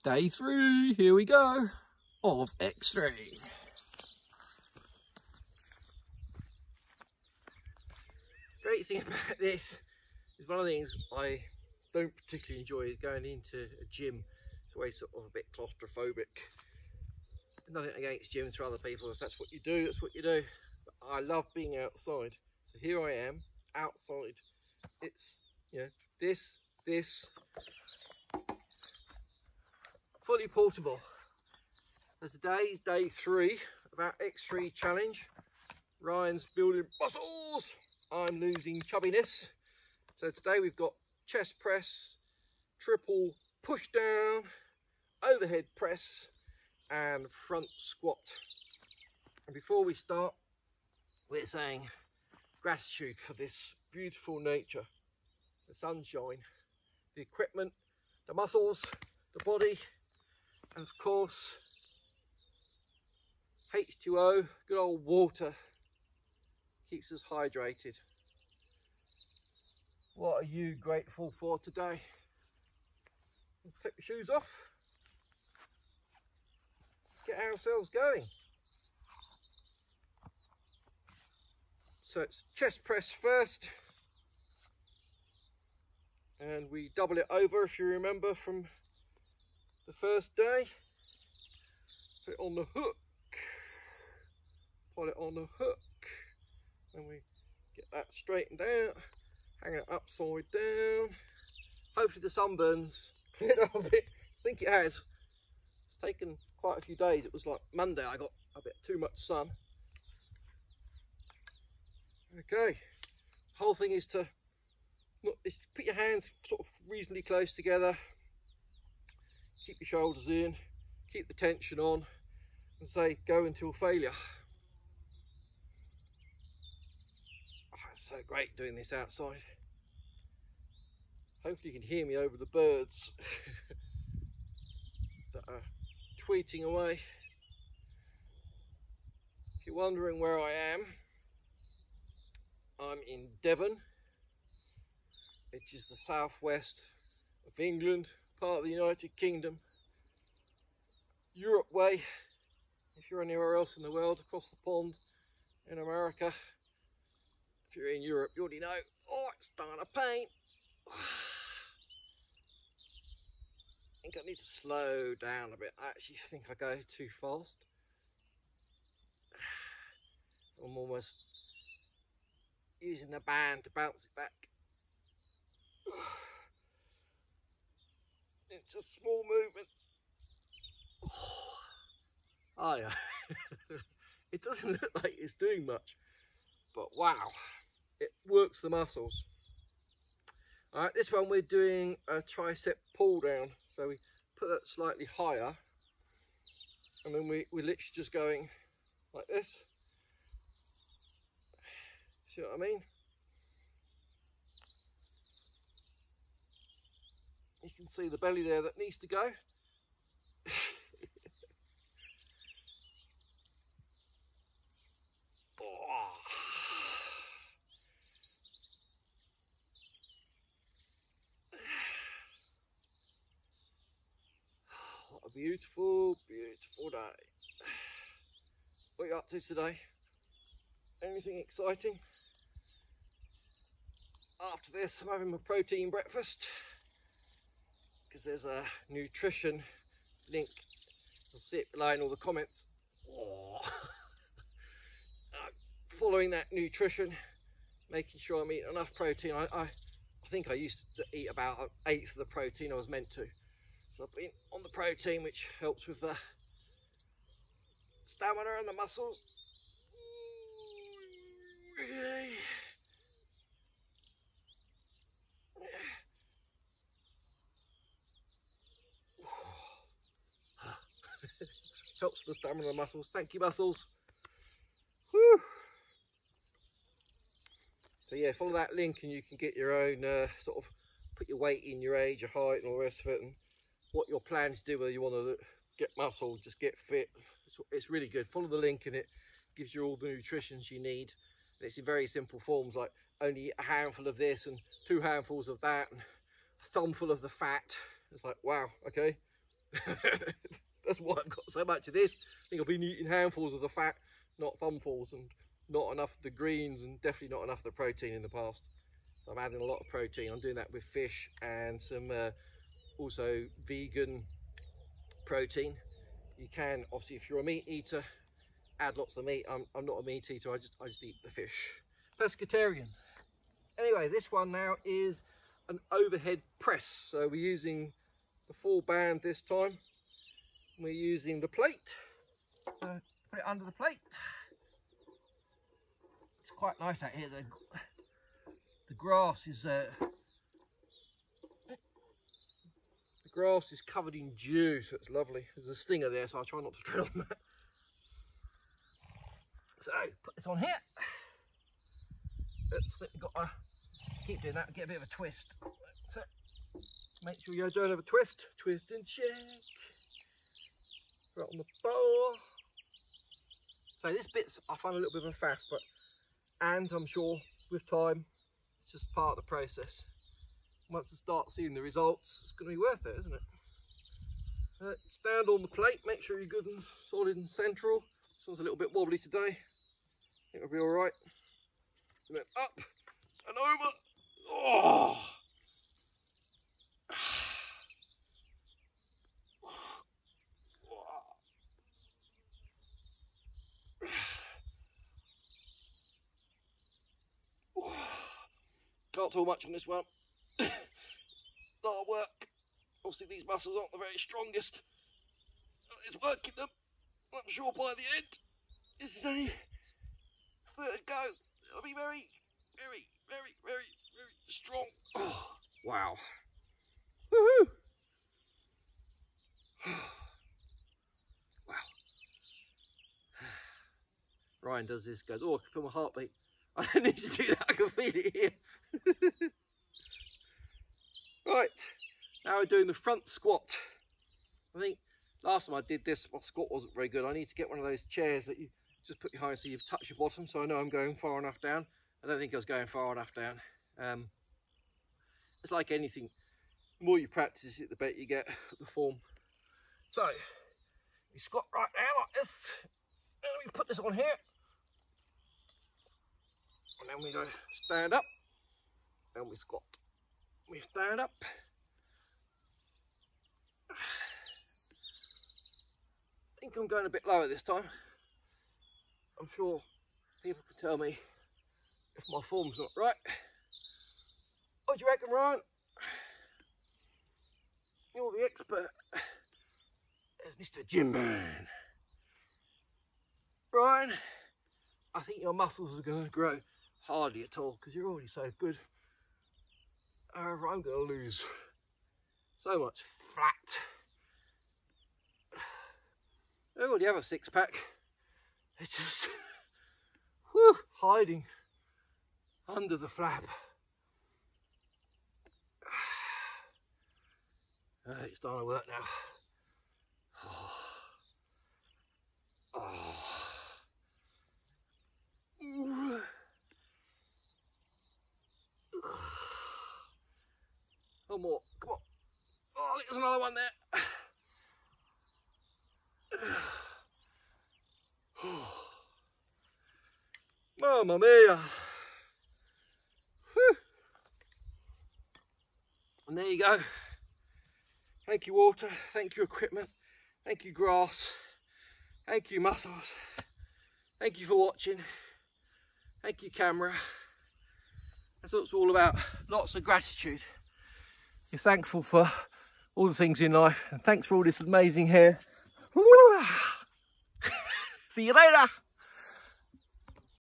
Day 3, here we go, of X3. Great thing about this is one of the things I don't particularly enjoy is going into a gym. It's always sort of a bit claustrophobic. Nothing against gyms for other people. If that's what you do, that's what you do. But I love being outside. So here I am, outside. It's, you know, this, fully portable. So today is day 3 of our X3 challenge. Ryan's building muscles. I'm losing chubbiness. So today we've got chest press, triple push down, overhead press, and front squat. And before we start, we're saying gratitude for this beautiful nature, the sunshine, the equipment, the muscles, the body, and of course H2O, good old water, keeps us hydrated. What are you grateful for today? Take your shoes off, get ourselves going. So it's chest press first, and we double it over, if you remember from the first day. Put it on the hook, put it on the hook, and we get that straightened out, hang it upside down. Hopefully the sunburn's cleared up a bit. I think it has. It's taken quite a few days. It was like Monday I got a bit too much sun. Okay, the whole thing is to put your hands sort of reasonably close together, keep your shoulders in, keep the tension on, and say go until failure. Oh, it's so great doing this outside. Hopefully you can hear me over the birds that are tweeting away. If you're wondering where I am, I'm in Devon, which is the southwest of England, part of the United Kingdom. Europe way, if you're anywhere else in the world, across the pond in America. If you're in Europe, you already know. Oh, it's starting to pain. I think I need to slow down a bit. I actually think I go too fast. I'm almost using the band to bounce it back into small movements. Oh yeah. It doesn't look like it's doing much, but wow, it works the muscles. All right, this one we're doing a tricep pull down, so we put that slightly higher, and then we're literally just going like this. See what I mean? You can see the belly there that needs to go. What a beautiful, beautiful day. What are you up to today? Anything exciting? After this, I'm having my protein breakfast because there's a nutrition link. You'll see it below in all the comments. Oh. Following that nutrition, making sure I'm eating enough protein. I think I used to eat about 1/8 of the protein I was meant to. So I've been on the protein, which helps with the stamina and the muscles. Helps with the stamina and the muscles. Thank you, muscles. Whew. So yeah, follow that link and you can get your own sort of put your weight in, your age, your height, and all the rest of it, and what your plans do, whether you want to get muscle, just get fit. It's really good. Follow the link and it gives you all the nutrition you need. And it's in very simple forms, like only a handful of this and 2 handfuls of that and a thumbful of the fat. It's like, wow, okay, That's why I've got so much of this. I think I've been eating handfuls of the fat, not thumbfuls, and not enough of the greens, and definitely not enough of the protein in the past. So I'm adding a lot of protein. I'm doing that with fish and some also vegan protein. You can, obviously, if you're a meat eater, add lots of meat. I'm not a meat eater. I just eat the fish. Pescatarian. Anyway, this one now is an overhead press. So we're using the full band this time. We're using the plate. Put it under the plate. It's quite nice out here. The grass is covered in dew, so it's lovely. There's a stinger there, so I'll try not to tread on that. So put this on here. Oops, I think we've got to keep doing that, get a bit of a twist. So make sure you don't have a twist. Twist and check. Right on the bowl. So this bit's I find a little bit of a faff, and I'm sure with time it's just part of the process. Once I start seeing the results, it's going to be worth it, isn't it? Stand on the plate, make sure you're good and solid and central. This one's a little bit wobbly today. I think it'll be all right. And then up and over. Oh! Can't talk much on this one. Hard work. Obviously these muscles aren't the very strongest. It's working them. I'm sure by the end, this is only third go. It'll be very, very, very, very, very strong. Oh, wow. Woohoo! Wow. Ryan does this, goes, oh, I can feel my heartbeat. I don't need to do that, I can feel it here. Right, now we're doing the front squat. I think last time I did this, my squat wasn't very good. I need to get one of those chairs that you just put behind so you touch your bottom, so I know I'm going far enough down. I don't think I was going far enough down. It's like anything, the more you practice it, the better you get at the form. So, you squat right down like this, and we put this on here. And then we go stand up, and we squat. We stand up. I think I'm going a bit lower this time. I'm sure people can tell me if my form's not right. What do you reckon, Ryan? You're the expert. There's Mr. Gym Man. Ryan, I think your muscles are going to grow. Hardly at all, because you're already so good. However, I'm going to lose so much fat. I already have a six-pack. It's just whew, hiding under the flap. It's starting to work now. Oh. Ooh. One more, come on. Oh, there's another one there. Mamma mia. Whew. And there you go. Thank you, water. Thank you, equipment. Thank you, grass. Thank you, muscles. Thank you for watching. Thank you, camera. That's what it's all about. Lots of gratitude. You're thankful for all the things in life, and thanks for all this amazing hair. See you later.